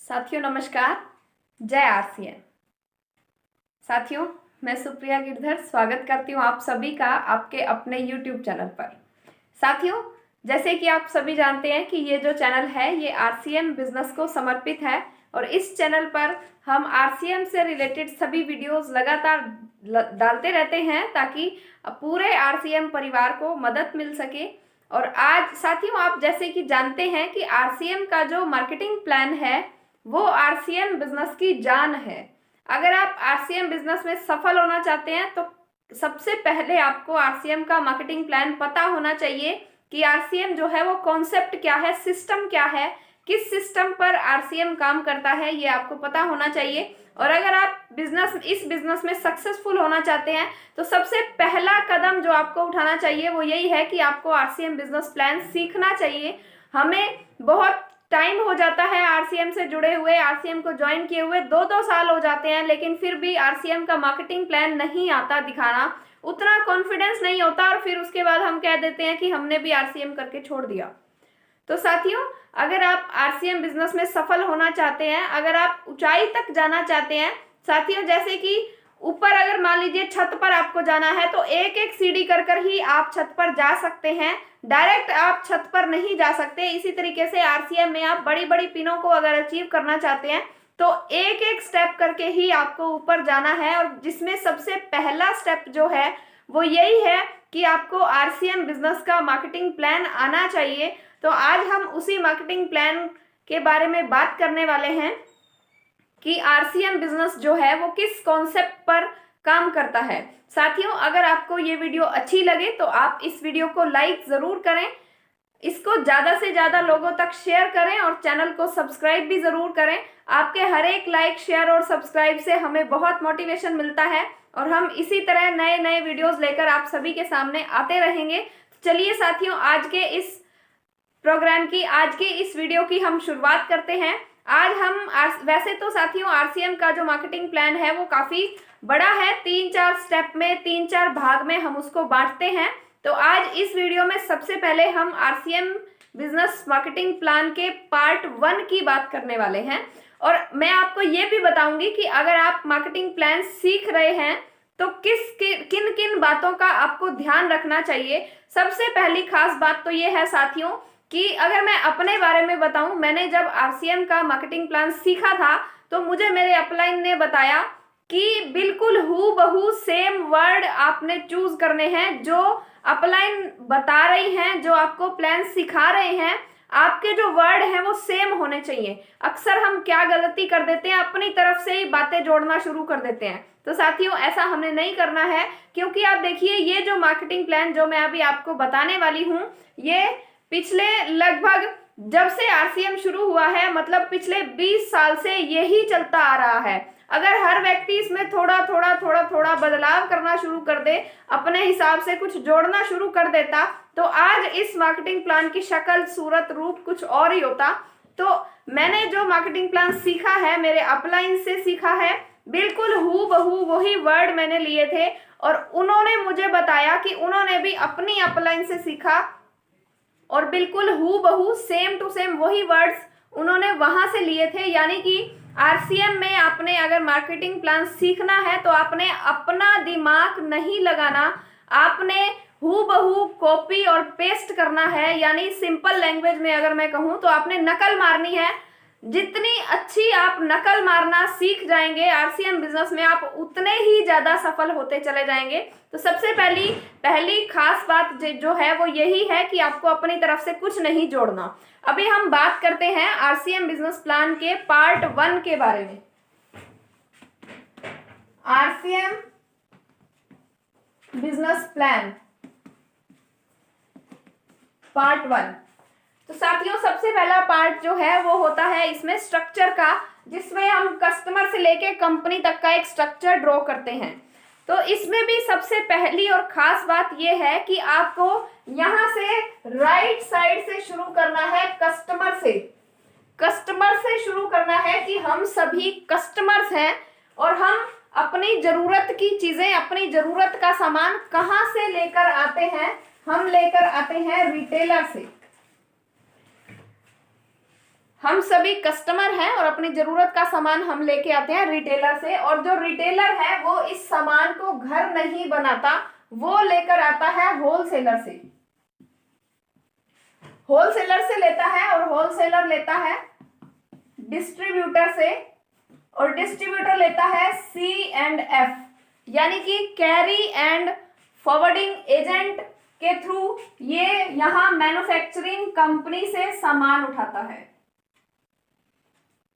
साथियों नमस्कार। जय आरसीएम। साथियों मैं सुप्रिया गिरधर स्वागत करती हूँ आप सभी का आपके अपने YouTube चैनल पर। साथियों जैसे कि आप सभी जानते हैं कि ये जो चैनल है ये आरसीएम बिजनेस को समर्पित है और इस चैनल पर हम आरसीएम से रिलेटेड सभी वीडियोस लगातार डालते रहते हैं ताकि पूरे आरसीएम परिवार को मदद मिल सके। और आज साथियों आप जैसे कि जानते हैं कि आरसीएम का जो मार्केटिंग प्लान है वो आरसीएम बिजनेस की जान है। अगर आप आरसीएम बिजनेस में सफल होना चाहते हैं तो सबसे पहले आपको आरसीएम का मार्केटिंग प्लान पता होना चाहिए कि आरसीएम जो है वो कॉन्सेप्ट क्या है, सिस्टम क्या है, किस सिस्टम पर आरसीएम काम करता है, ये आपको पता होना चाहिए। और अगर आप इस बिजनेस में सक्सेसफुल होना चाहते हैं तो सबसे पहला कदम जो आपको उठाना चाहिए वो यही है कि आपको आरसीएम बिजनेस प्लान सीखना चाहिए। हमें बहुत टाइम हो जाता है आरसीएम से जुड़े हुए, आरसीएम को ज्वाइन किए हुए 2-2 साल हो जाते हैं, लेकिन फिर भी आरसीएम का मार्केटिंग प्लान नहीं आता दिखाना, उतना कॉन्फिडेंस नहीं होता और फिर उसके बाद हम कह देते हैं कि हमने भी आरसीएम करके छोड़ दिया। तो साथियों अगर आप आरसीएम बिजनेस में सफल होना चाहते हैं, अगर आप ऊंचाई तक जाना चाहते हैं, साथियों जैसे कि ऊपर अगर मान लीजिए छत पर आपको जाना है तो एक एक सीढ़ी कर ही आप छत पर जा सकते हैं, डायरेक्ट आप छत पर नहीं जा सकते। इसी तरीके से आरसीएम में आप बड़ी बड़ी पिनों को अगर अचीव करना चाहते हैं तो एक एक स्टेप करके ही आपको ऊपर जाना है। और जिसमें सबसे पहला स्टेप जो है वो यही है कि आपको आरसीएम बिजनेस का मार्केटिंग प्लान आना चाहिए। तो आज हम उसी मार्केटिंग प्लान के बारे में बात करने वाले हैं कि आरसीएम बिजनेस जो है वो किस कॉन्सेप्ट पर काम करता है। साथियों अगर आपको ये वीडियो अच्छी लगे तो आप इस वीडियो को लाइक जरूर करें, इसको ज्यादा से ज्यादा लोगों तक शेयर करें और चैनल को सब्सक्राइब भी जरूर करें। आपके हर एक लाइक, शेयर और सब्सक्राइब से हमें बहुत मोटिवेशन मिलता है और हम इसी तरह नए नए वीडियोस लेकर आप सभी के सामने आते रहेंगे। चलिए साथियों आज के इस प्रोग्राम की, आज के इस वीडियो की हम शुरुआत करते हैं। आज हम वैसे तो साथियों आरसीएम का जो मार्केटिंग प्लान है वो काफी बड़ा है, 3-4 स्टेप में, 3-4 भाग में हम उसको बांटते हैं। तो आज इस वीडियो में सबसे पहले हम आरसीएम बिजनेस मार्केटिंग प्लान के पार्ट 1 की बात करने वाले हैं। और मैं आपको ये भी बताऊंगी कि अगर आप मार्केटिंग प्लान सीख रहे हैं तो किन किन बातों का आपको ध्यान रखना चाहिए। सबसे पहली खास बात तो ये है साथियों कि अगर मैं अपने बारे में बताऊं, मैंने जब आरसीएम का मार्केटिंग प्लान सीखा था तो मुझे मेरे अपलाइन ने बताया कि बिल्कुल हूबहू सेम वर्ड आपने चूज करने हैं। जो अपलाइन बता रही हैं, जो आपको प्लान सिखा रहे हैं, आपके जो वर्ड हैं वो सेम होने चाहिए। अक्सर हम क्या गलती कर देते हैं, अपनी तरफ से ही बातें जोड़ना शुरू कर देते हैं। तो साथियों ऐसा हमें नहीं करना है, क्योंकि आप देखिए ये जो मार्केटिंग प्लान जो मैं अभी आपको बताने वाली हूँ ये पिछले लगभग जब से आरसीएम शुरू हुआ है, मतलब पिछले 20 साल से यही चलता आ रहा है। अगर हर व्यक्ति इसमें थोड़ा थोड़ा बदलाव करना शुरू कर दे, अपने हिसाब से कुछ जोड़ना शुरू कर देता, तो आज इस मार्केटिंग प्लान की शक्ल, सूरत, रूप कुछ और ही होता। तो मैंने जो मार्केटिंग प्लान सीखा है, मेरे अपलाइन से सीखा है, बिल्कुल हूबहू वही वर्ड मैंने लिए थे और उन्होंने मुझे बताया कि उन्होंने भी अपनी अपलाइन से सीखा और बिल्कुल हूबहू सेम टू सेम वही वर्ड्स उन्होंने वहां से लिए थे। यानी कि आरसीएम में आपने अगर मार्केटिंग प्लान सीखना है तो आपने अपना दिमाग नहीं लगाना, आपने हूबहू कॉपी और पेस्ट करना है। यानी सिंपल लैंग्वेज में अगर मैं कहूँ तो आपने नकल मारनी है। जितनी अच्छी आप नकल मारना सीख जाएंगे आरसीएम बिजनेस में, आप उतने ही ज्यादा सफल होते चले जाएंगे। तो सबसे पहली खास बात जो है वो यही है कि आपको अपनी तरफ से कुछ नहीं जोड़ना। अभी हम बात करते हैं आरसीएम बिजनेस प्लान के पार्ट 1 के बारे में। RCM business plan part 1। तो साथियों सबसे पहला पार्ट जो है वो होता है इसमें स्ट्रक्चर का, जिसमें हम कस्टमर से लेके कंपनी तक का एक स्ट्रक्चर ड्रॉ करते हैं। तो इसमें भी सबसे पहली और खास बात यह है कि आपको यहां से राइट साइड से शुरू करना है, कस्टमर से शुरू करना है कि हम सभी कस्टमर्स हैं और हम अपनी जरूरत की चीजें, अपनी जरूरत का सामान कहां से लेकर आते हैं? हम लेकर आते हैं रिटेलर से। हम सभी कस्टमर हैं और अपनी जरूरत का सामान हम लेके आते हैं रिटेलर से, और जो रिटेलर है वो इस सामान को घर नहीं बनाता, वो लेकर आता है होलसेलर से। होलसेलर से लेता है और होलसेलर लेता है डिस्ट्रीब्यूटर से, और डिस्ट्रीब्यूटर लेता है C&F यानी कि कैरी एंड फॉरवर्डिंग एजेंट के थ्रू ये यहां मैन्युफैक्चरिंग कंपनी से सामान उठाता है।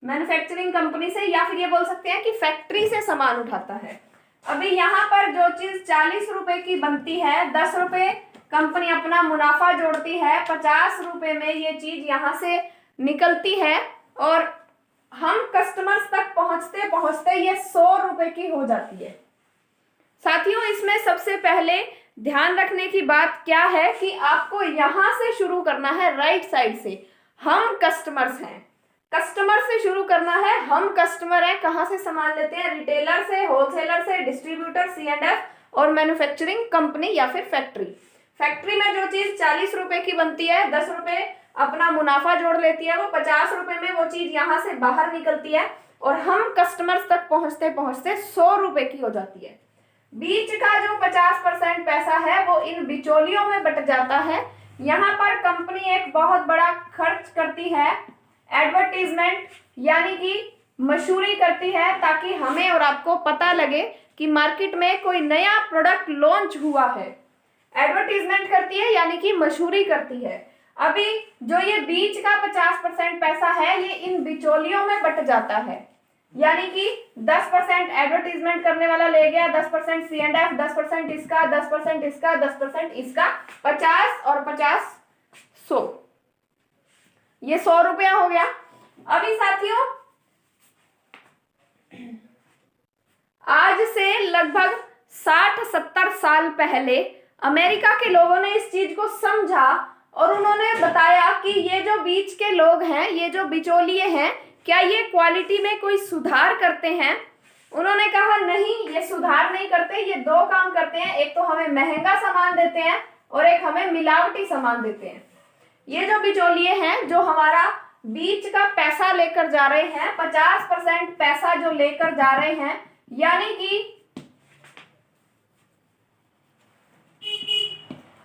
मैन्युफैक्चरिंग कंपनी से, या फिर ये बोल सकते हैं कि फैक्ट्री से सामान उठाता है। अभी यहाँ पर जो चीज 40 रुपए की बनती है, 10 रुपए कंपनी अपना मुनाफा जोड़ती है, 50 रुपए में ये चीज यहाँ से निकलती है और हम कस्टमर्स तक पहुंचते पहुंचते ये 100 रुपए की हो जाती है। साथियों, इसमें सबसे पहले ध्यान रखने की बात क्या है कि आपको यहां से शुरू करना है, राइट साइड से। हम कस्टमर्स हैं, कस्टमर से शुरू करना है। हम कस्टमर हैं, कहां से सामान लेते हैं? रिटेलर से, होलसेलर से, डिस्ट्रीब्यूटर, C&F और मैन्युफैक्चरिंग कंपनी या फिर फैक्ट्री। फैक्ट्री में जो चीज 40 रुपए की बनती है, 10 रुपए अपना मुनाफा जोड़ लेती है, वो 50 रुपए में वो चीज यहां से बाहर निकलती है और हम कस्टमर्स तक पहुंचते पहुंचते 100 रुपए की हो जाती है। बीच का जो 50% पैसा है वो इन बिचौलियों में बट जाता है। यहाँ पर कंपनी एक बहुत बड़ा खर्च करती है, एडवर्टीजमेंट यानी कि मशहूरी करती है, ताकि हमें और आपको पता लगे कि मार्केट में कोई नया प्रोडक्ट लॉन्च हुआ है। एडवर्टीजमेंट करती है यानी कि मशहूरी करती है। अभी जो ये बीच का 50% पैसा है ये इन बिचौलियों में बट जाता है, यानी कि 10% एडवर्टीजमेंट करने वाला ले गया, 10% C&F, 10% इसका, 10% इसका, 10% इसका, 50 और 50 100, ये 100 रुपया हो गया। अभी साथियों, आज से लगभग 60-70 साल पहले अमेरिका के लोगों ने इस चीज को समझा और उन्होंने बताया कि ये जो बीच के लोग हैं, ये जो बिचौलिए हैं, क्या ये क्वालिटी में कोई सुधार करते हैं? उन्होंने कहा नहीं, ये सुधार नहीं करते, ये दो काम करते हैं, एक तो हमें महंगा सामान देते हैं और एक हमें मिलावटी सामान देते हैं। ये जो बिचौलिए हैं, जो हमारा बीच का पैसा लेकर जा रहे हैं, 50% पैसा जो लेकर जा रहे हैं, यानी कि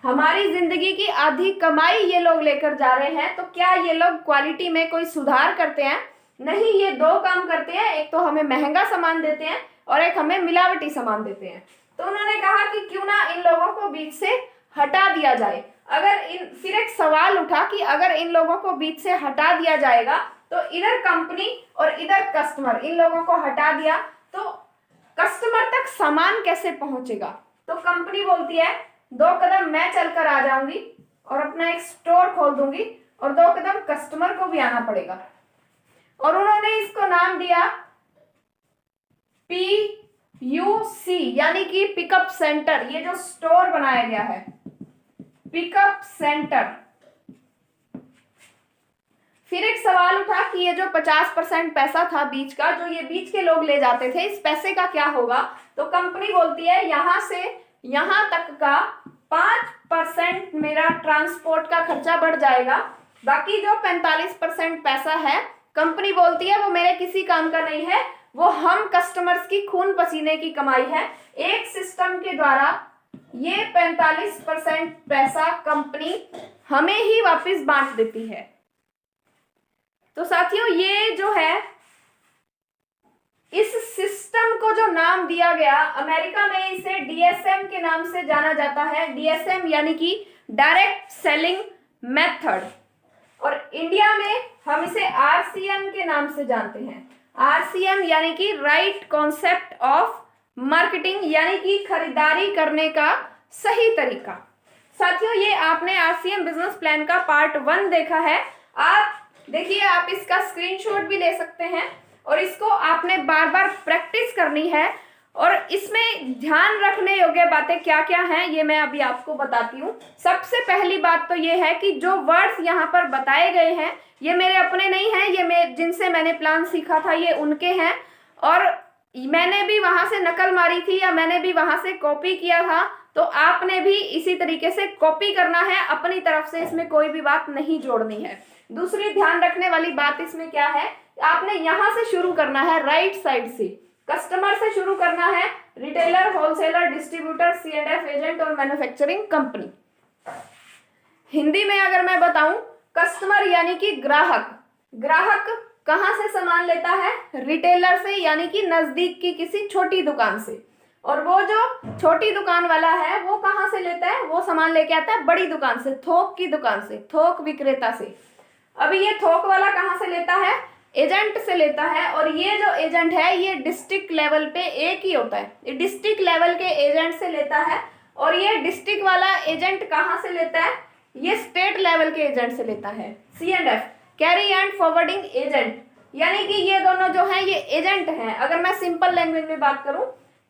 हमारी जिंदगी की आधी कमाई ये लोग लेकर जा रहे हैं, तो क्या ये लोग क्वालिटी में कोई सुधार करते हैं? नहीं, ये दो काम करते हैं, एक तो हमें महंगा सामान देते हैं और एक हमें मिलावटी सामान देते हैं। तो उन्होंने कहा कि क्यों ना इन लोगों को बीच से हटा दिया जाए। फिर एक सवाल उठा कि अगर इन लोगों को बीच से हटा दिया जाएगा तो इधर कंपनी और इधर कस्टमर, इन लोगों को हटा दिया तो कस्टमर तक सामान कैसे पहुंचेगा? तो कंपनी बोलती है 2 कदम मैं चलकर आ जाऊंगी और अपना एक स्टोर खोल दूंगी और 2 कदम कस्टमर को भी आना पड़ेगा। और उन्होंने इसको नाम दिया PUC यानी कि पिकअप सेंटर। ये जो स्टोर बनाया गया है, पिकअप सेंटर। फिर एक सवाल उठा कि ये जो 50% पैसा था बीच का, जो ये बीच के लोग ले जाते थे, इस पैसे का क्या होगा? तो कंपनी बोलती है यहां से यहां तक का 5% मेरा ट्रांसपोर्ट का खर्चा बढ़ जाएगा, बाकी जो 45% पैसा है कंपनी बोलती है वो मेरे किसी काम का नहीं है, वो हम कस्टमर्स की खून पसीने की कमाई है। एक सिस्टम के द्वारा ये 45% पैसा कंपनी हमें ही वापस बांट देती है। तो साथियों, ये जो है, इस सिस्टम को जो नाम दिया गया, अमेरिका में इसे DSM के नाम से जाना जाता है। DSM यानी कि डायरेक्ट सेलिंग मेथड, और इंडिया में हम इसे RCM के नाम से जानते हैं। RCM यानी कि राइट कॉन्सेप्ट ऑफ मार्केटिंग, यानी कि खरीदारी करने का सही तरीका। साथियों, ये आपने RCM बिजनेस प्लान का पार्ट 1 देखा है। आप देखिए, आप इसका स्क्रीनशॉट भी ले सकते हैं और इसको आपने बार बार प्रैक्टिस करनी है। और इसमें ध्यान रखने योग्य बातें क्या क्या हैं ये मैं अभी आपको बताती हूँ। सबसे पहली बात तो ये है कि जो वर्ड्स यहाँ पर बताए गए हैं ये मेरे अपने नहीं हैं, ये जिनसे मैंने प्लान सीखा था ये उनके हैं, और मैंने भी वहाँ से नकल मारी थी या मैंने भी वहाँ से कॉपी किया था, तो आपने भी इसी तरीके से कॉपी करना है, अपनी तरफ से इसमें कोई भी बात नहीं जोड़नी है। दूसरी ध्यान रखने वाली बात इसमें क्या है, आपने यहां से शुरू करना है, राइट साइड से, कस्टमर से शुरू करना है, retailer, wholesaler, distributor, C&F agent और मैन्युफैक्चरिंग कंपनी। हिंदी में अगर मैं बताऊं, कस्टमर यानी कि ग्राहक, ग्राहक कहां से सामान लेता है, रिटेलर से यानी कि नजदीक की किसी छोटी दुकान से, और वो जो छोटी दुकान वाला है वो कहां से लेता है, वो सामान लेके आता है बड़ी दुकान से, थोक की दुकान से, थोक विक्रेता से। अभी ये थोक वाला कहां से लेता है, एजेंट से लेता है, और ये जो एजेंट है ये डिस्ट्रिक्ट लेवल पे एक ही होता है, ये डिस्ट्रिक्ट लेवल के एजेंट से लेता है, और ये डिस्ट्रिक्ट वाला एजेंट कहां से लेता है, ये स्टेट लेवल के एजेंट से लेता है। C&F, carry and forwarding agent, यानी कि ये दोनों जो हैं ये एजेंट हैं। अगर मैं सिंपल लैंग्वेज में बात करूं,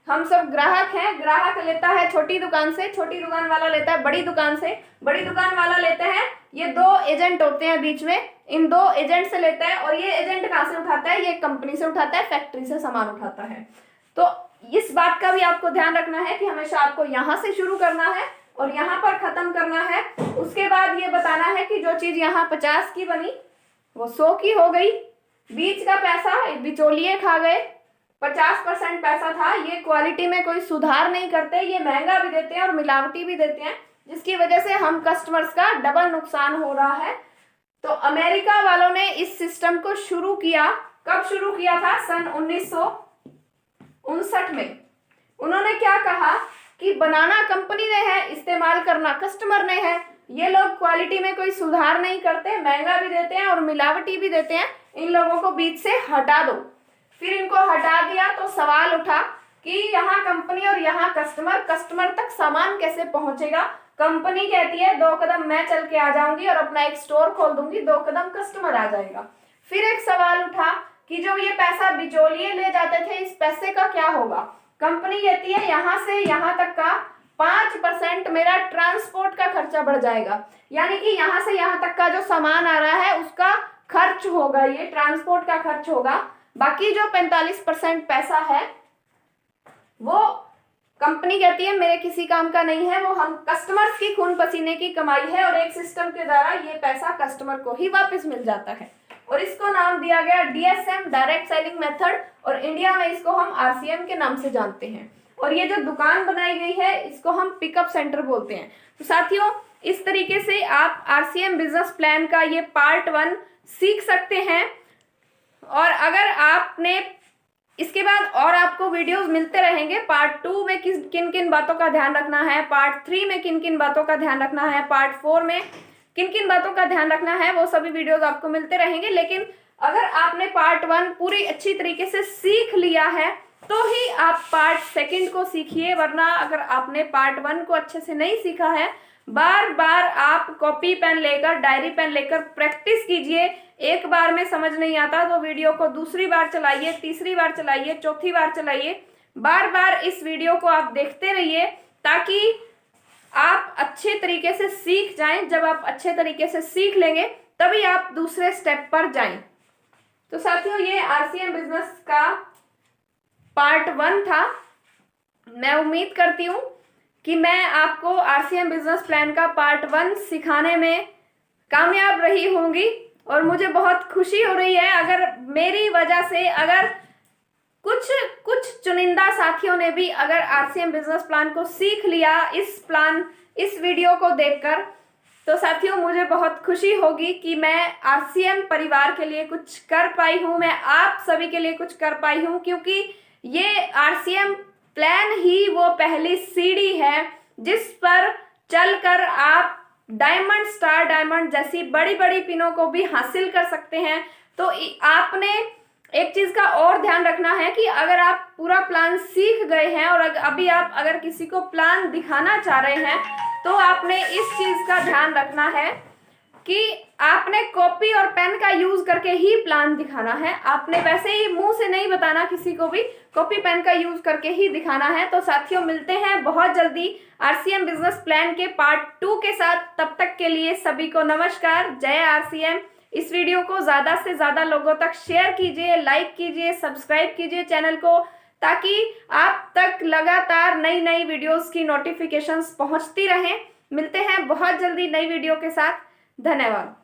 हम सब ग्राहक हैं, ग्राहक लेता है छोटी दुकान से, छोटी दुकान वाला लेता है बड़ी दुकान से, बड़ी दुकान वाला लेते हैं, ये दो एजेंट होते हैं बीच में, इन दो एजेंट से लेता है, और ये एजेंट कहाँ से उठाता है, ये कंपनी से उठाता है, फैक्ट्री से सामान उठाता है। तो इस बात का भी आपको ध्यान रखना है कि हमेशा आपको यहाँ से शुरू करना है और यहाँ पर खत्म करना है। उसके बाद ये बताना है कि जो चीज यहाँ 50 की बनी वो 100 की हो गई, बीच का पैसा बिचौलिए खा गए, 50% पैसा था, ये क्वालिटी में कोई सुधार नहीं करते, ये महंगा भी देते हैं और मिलावटी भी देते हैं, जिसकी वजह से हम कस्टमर्स का डबल नुकसान हो रहा है। तो अमेरिका वालों ने इस सिस्टम को शुरू किया, कब शुरू किया था, सन 1959 में। उन्होंने क्या कहा कि बनाना कंपनी ने है, इस्तेमाल करना कस्टमर ने है, ये लोग क्वालिटी में कोई सुधार नहीं करते, महंगा भी देते हैं और मिलावटी भी देते हैं, इन लोगों को बीच से हटा दो। फिर इनको हटा दिया तो सवाल उठा कि यहाँ कंपनी और यहाँ कस्टमर, कस्टमर तक सामान कैसे पहुंचेगा। कंपनी कहती है 2 कदम मैं चल के आ जाऊंगी और अपना एक स्टोर खोल दूंगी, 2 कदम कस्टमर आ जाएगा। फिर एक सवाल उठा कि जो ये पैसा बिचौलिए ले जाते थे, इस पैसे का क्या होगा। कंपनी कहती है यहाँ से यहाँ तक का 5% मेरा ट्रांसपोर्ट का खर्चा बढ़ जाएगा, यानी कि यहाँ से यहाँ तक का जो सामान आ रहा है उसका खर्च होगा, ये ट्रांसपोर्ट का खर्च होगा। बाकी जो 45% पैसा है वो कंपनी कहती है मेरे किसी काम का नहीं है, वो हम कस्टमर्स की खून पसीने की कमाई है, और एक सिस्टम के द्वारा ये पैसा कस्टमर को ही वापस मिल जाता है, और इसको नाम दिया गया DSM, डायरेक्ट सेलिंग मेथड, और इंडिया में इसको हम RCM के नाम से जानते हैं। और ये जो दुकान बनाई गई है इसको हम पिकअप सेंटर बोलते हैं। तो साथियों, इस तरीके से आप RCM बिजनेस प्लान का ये पार्ट 1 सीख सकते हैं, और अगर आपने इसके बाद और आपको वीडियोस मिलते रहेंगे, पार्ट 2 में किन किन बातों का ध्यान रखना है, पार्ट 3 में किन किन बातों का ध्यान रखना है, पार्ट 4 में किन किन बातों का ध्यान रखना है, वो सभी वीडियोस आपको मिलते रहेंगे। लेकिन अगर आपने पार्ट 1 पूरी अच्छी तरीके से सीख लिया है तो ही आप पार्ट 2 को सीखिए, वरना अगर आपने पार्ट 1 को अच्छे से नहीं सीखा है, बार बार आप कॉपी पेन लेकर, डायरी पेन लेकर प्रैक्टिस कीजिए। एक बार में समझ नहीं आता तो वीडियो को दूसरी बार चलाइए, तीसरी बार चलाइए, चौथी बार चलाइए, बार बार इस वीडियो को आप देखते रहिए ताकि आप अच्छे तरीके से सीख जाएं। जब आप अच्छे तरीके से सीख लेंगे तभी आप दूसरे स्टेप पर जाएं। तो साथियों, ये RCM बिजनेस का पार्ट 1 था। मैं उम्मीद करती हूँ कि मैं आपको RCM बिजनेस प्लान का पार्ट 1 सिखाने में कामयाब रही होंगी, और मुझे बहुत खुशी हो रही है अगर मेरी वजह से अगर कुछ चुनिंदा साथियों ने भी अगर RCM बिजनेस प्लान को सीख लिया इस वीडियो को देखकर, तो साथियों मुझे बहुत खुशी होगी कि मैं RCM परिवार के लिए कुछ कर पाई हूँ, मैं आप सभी के लिए कुछ कर पाई हूँ, क्योंकि ये RCM प्लान ही वो पहली सीढ़ी है जिस पर चलकर आप डायमंड, स्टार डायमंड जैसी बड़ी बड़ी पिनों को भी हासिल कर सकते हैं। तो आपने एक चीज का और ध्यान रखना है कि अगर आप पूरा प्लान सीख गए हैं और अभी आप अगर किसी को प्लान दिखाना चाह रहे हैं, तो आपने इस चीज का ध्यान रखना है कि आपने कॉपी और पेन का यूज करके ही प्लान दिखाना है। आपने वैसे ही मुंह से नहीं बताना किसी को भी, कॉपी पेन का यूज करके ही दिखाना है। तो साथियों, मिलते हैं बहुत जल्दी RCM बिजनेस प्लान के पार्ट 2 के साथ। तब तक के लिए सभी को नमस्कार, जय RCM। इस वीडियो को ज्यादा से ज्यादा लोगों तक शेयर कीजिए, लाइक कीजिए, सब्सक्राइब कीजिए चैनल को, ताकि आप तक लगातार नई नई वीडियोस की नोटिफिकेशंस पहुंचती रहें। मिलते हैं बहुत जल्दी नई वीडियो के साथ। धन्यवाद।